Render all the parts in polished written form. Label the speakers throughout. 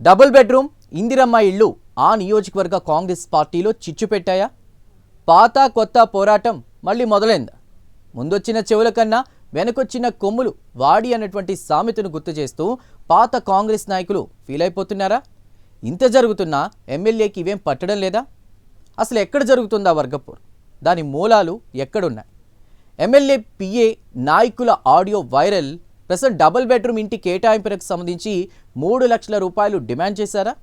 Speaker 1: Double bedroom Indiramma ఇళ్ళు ఆ నియోజకవర్గ కాంగ్రెస్ పార్టీలో చిచ్చు పెట్టాయా? పాత కొత్త పోరాటం మళ్ళీ మొదలైందా? ముందొచ్చిన చెవుల కన్నా వెనకొచ్చిన కొమ్ములు వాడి అన్నటువంటి సామెతను గుర్తు చేస్తూ పాత కాంగ్రెస్ నాయకులు ఫీల్ అయిపోతున్నారా? ఇంత జరుగుతున్నా ఎమ్మెల్యేకి ఇవేం పట్టడం లేదా? అసలు ఎక్కడ జరుగుతుందా వర్గపూర్? దాని మూలాలు ఎక్కడున్నాయి? ఎమ్మెల్యే పిఏ నాయకుల ఆడియో వైరల్. ప్రస్తుతం డబుల్ బెడ్రూమ్ ఇంటి కేటాయింపులకు సంబంధించి 3 లక్షల రూపాయలు డిమాండ్ చేశారా?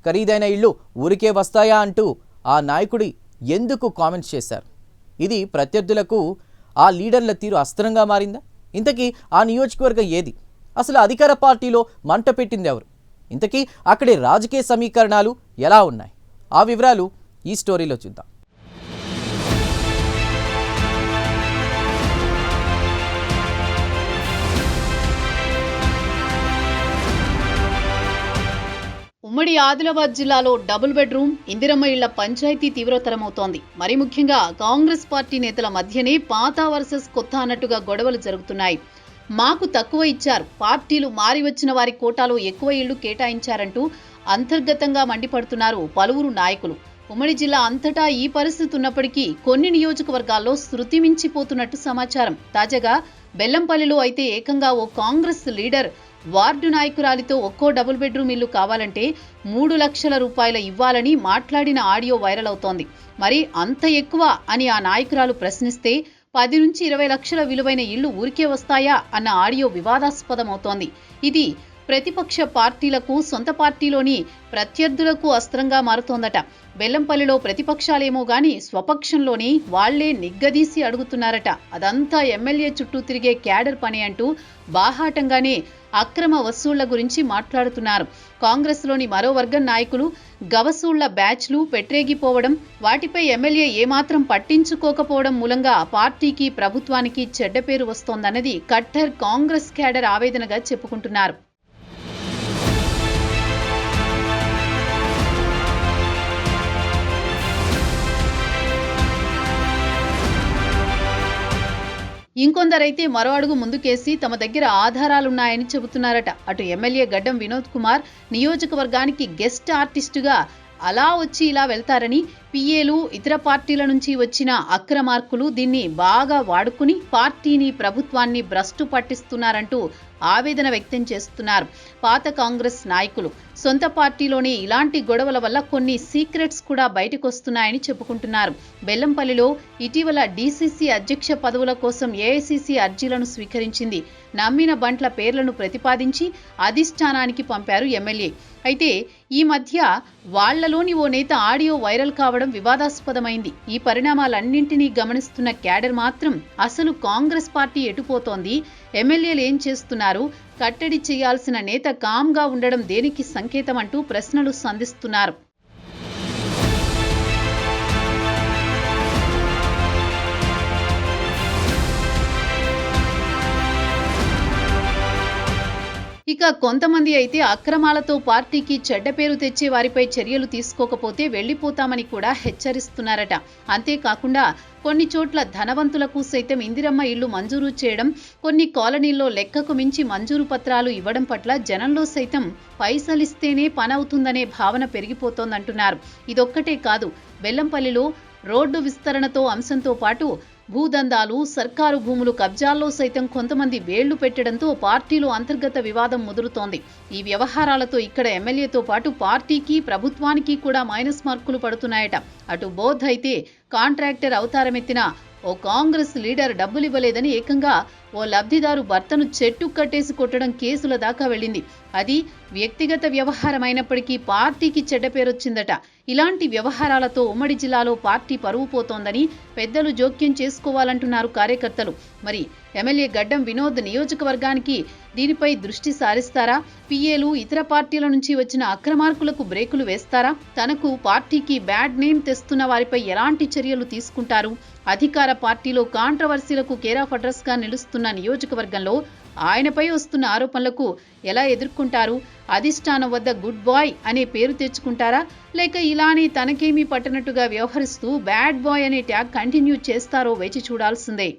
Speaker 1: ఖరీదైన ఇళ్ళు ఊరికే వస్తాయా అంటూ ఆ నాయకుడి ఎందుకు కామెంట్స్ చేశారు? ఇది ప్రత్యర్థులకు ఆ లీడర్ల తీరు అస్త్రంగా మారిందా? ఇంతకీ ఆ నియోజకవర్గం ఏది? అసలు అధికార పార్టీలో మంట పెట్టింది ఎవరు? ఇంతకీ అక్కడి రాజకీయ సమీకరణాలు ఎలా ఉన్నాయి? ఆ వివరాలు ఈ స్టోరీలో చూద్దాం.
Speaker 2: ఉమ్మడి ఆదిలాబాద్ జిల్లాలో డబుల్ బెడ్రూమ్ ఇందిరమ్మ ఇళ్ల పంచాయతీ తీవ్రతరమవుతోంది. మరి ముఖ్యంగా కాంగ్రెస్ పార్టీ నేతల మధ్యనే పాత వర్సెస్ కొత్త అన్నట్టుగా గొడవలు జరుగుతున్నాయి. మాకు తక్కువ ఇచ్చారు, పార్టీలు మారి వచ్చిన వారి కోటాలో ఎక్కువ ఇళ్లు కేటాయించారంటూ అంతర్గతంగా మండిపడుతున్నారు పలువురు నాయకులు. ఉమ్మడి జిల్లా అంతటా ఈ పరిస్థితి ఉన్నప్పటికీ కొన్ని నియోజకవర్గాల్లో శృతి మించిపోతున్నట్టు సమాచారం. తాజాగా బెల్లంపల్లిలో అయితే ఏకంగా ఓ కాంగ్రెస్ లీడర్ వార్డు నాయకురాలితో ఒక్కో డబుల్ బెడ్రూమ్ ఇల్లు కావాలంటే 3 లక్షల రూపాయలు ఇవ్వాలని మాట్లాడిన ఆడియో వైరల్ అవుతోంది. మరి అంత ఎక్కువ అని ఆ నాయకురాలు ప్రశ్నిస్తే 10 నుంచి 20 లక్షల విలువైన ఇళ్లు ఊరికే వస్తాయా అన్న ఆడియో వివాదాస్పదమవుతోంది. ఇది ప్రతిపక్ష పార్టీలకు, సొంత పార్టీలోని ప్రత్యర్థులకు అస్త్రంగా మారుతోందట. బెల్లంపల్లిలో ప్రతిపక్షాలేమో గాని స్వపక్షంలోని వాళ్లే నిగ్గదీసి అడుగుతున్నారట. అదంతా ఎమ్మెల్యే చుట్టూ తిరిగే క్యాడర్ పని అంటూ బాహాటంగానే అక్రమ వసూళ్ల గురించి మాట్లాడుతున్నారు. కాంగ్రెస్లోని మరో వర్గం నాయకులు గవసూళ్ల బ్యాచ్లు పెట్టరేగిపోవడం, వాటిపై ఎమ్మెల్యే ఏమాత్రం పట్టించుకోకపోవడం మూలంగా పార్టీకి, ప్రభుత్వానికి చెడ్డ పేరు వస్తోందన్నది కట్టర్ కాంగ్రెస్ క్యాడర్ ఆవేదనగా చెప్పుకుంటున్నారు. ఇంకొందరైతే మరో అడుగు ముందుకేసి తమ దగ్గర ఆధారాలున్నాయని చెబుతున్నారట. అటు ఎమ్మెల్యే గడ్డం వినోద్ కుమార్ నియోజకవర్గానికి గెస్ట్ ఆర్టిస్టుగా అలా వచ్చి ఇలా వెళ్తారని, పిఏలు, ఇతర పార్టీల నుంచి వచ్చిన అక్రమార్కులు దీన్ని బాగా వాడుకుని పార్టీని, ప్రభుత్వాన్ని భ్రష్టు పట్టిస్తున్నారంటూ ఆవేదన వ్యక్తం చేస్తున్నారు పాత కాంగ్రెస్ నాయకులు. సొంత పార్టీలోని ఇలాంటి గొడవల వల్ల కొన్ని సీక్రెట్స్ కూడా బయటకొస్తున్నాయని చెప్పుకుంటున్నారు. బెల్లంపల్లిలో ఇటీవల డీసీసీ అధ్యక్ష పదవుల కోసం ఏఐసీసీ అర్జీలను స్వీకరించింది. నమ్మిన బంట్ల పేర్లను ప్రతిపాదించి అధిష్టానానికి పంపారు ఎమ్మెల్యే. అయితే ఈ మధ్య వాళ్లలోని ఓ నేత ఆడియో వైరల్ కావడం వివాదాస్పదమైంది. ఈ పరిణామాలన్నింటినీ గమనిస్తున్న క్యాడర్ మాత్రం అసలు కాంగ్రెస్ పార్టీ ఎటుపోతోంది, ఎమ్మెల్యేలు ఏం చేస్తున్నారు, కట్టడి చేయాల్సిన నేత కామ్గా ఉండడం దేనికి సంకేతం అంటూ ప్రశ్నలు సంధిస్తున్నారు. ఇక కొంతమంది అయితే అక్రమాలతో పార్టీకి చెడ్డ పేరు తెచ్చే వారిపై చర్యలు తీసుకోకపోతే వెళ్లిపోతామని కూడా హెచ్చరిస్తున్నారట. అంతేకాకుండా కొన్ని చోట్ల ధనవంతులకు సైతం ఇందిరమ్మ ఇళ్లు మంజూరు చేయడం, కొన్ని కాలనీల్లో లెక్కకు మించి మంజూరు పత్రాలు ఇవ్వడం పట్ల జనంలో సైతం పైసలిస్తేనే పనవుతుందనే భావన పెరిగిపోతోందంటున్నారు. ఇదొక్కటే కాదు, బెల్లంపల్లిలో రోడ్డు విస్తరణతో అంశంతో పాటు భూదందాలు, సర్కారు భూములు కబ్జాల్లో సైతం కొంతమంది వేళ్లు పెట్టడంతో పార్టీలో అంతర్గత వివాదం ముదురుతోంది. ఈ వ్యవహారాలతో ఇక్కడ ఎమ్మెల్యేతో పాటు పార్టీకి, ప్రభుత్వానికి కూడా మైనస్ మార్కులు పడుతున్నాయట. అటు బోధ్ అయితే కాంట్రాక్టర్ అవతారమెత్తిన ఓ కాంగ్రెస్ లీడర్ డబ్బులివ్వలేదని ఏకంగా ఓ లబ్ధిదారు భర్తను చెట్టు కట్టేసి కొట్టడం కేసుల దాకా వెళ్ళింది. అది వ్యక్తిగత వ్యవహారం అయినప్పటికీ పార్టీకి చెడ్డ పేరొచ్చిందట. ఇలాంటి వ్యవహారాలతో ఉమ్మడి జిల్లాలో పార్టీ పరువు పోతోందని పెద్దలు జోక్యం చేసుకోవాలంటున్నారు కార్యకర్తలు. మరి ఎమ్మెల్యే గడ్డం వినోద్ నియోజకవర్గానికి దీనిపై దృష్టి సారిస్తారా? పిఏలు, ఇతర పార్టీల నుంచి వచ్చిన అక్రమార్కులకు బ్రేకులు వేస్తారా? తనకు, పార్టీకి బ్యాడ్ నేమ్ తెస్తున్న వారిపై ఎలాంటి చర్యలు తీసుకుంటారు? అధికార పార్టీలో కాంట్రవర్సీలకు కేరాఫ్ అడ్రస్ గా నిలుస్తున్న నియోజకవర్గంలో ఆయనపై వస్తున్న ఆరోపణలకు ఎలా ఎదుర్కొంటారు? అధిష్టానం వద్ద గుడ్ బాయ్ అనే పేరు తెచ్చుకుంటారా, లేక ఇలానే తనకేమీ పట్టనట్టుగా వ్యవహరిస్తూ బ్యాడ్ బాయ్ అనే ట్యాగ్ కంటిన్యూ చేస్తారో వేచి చూడాల్సిందే.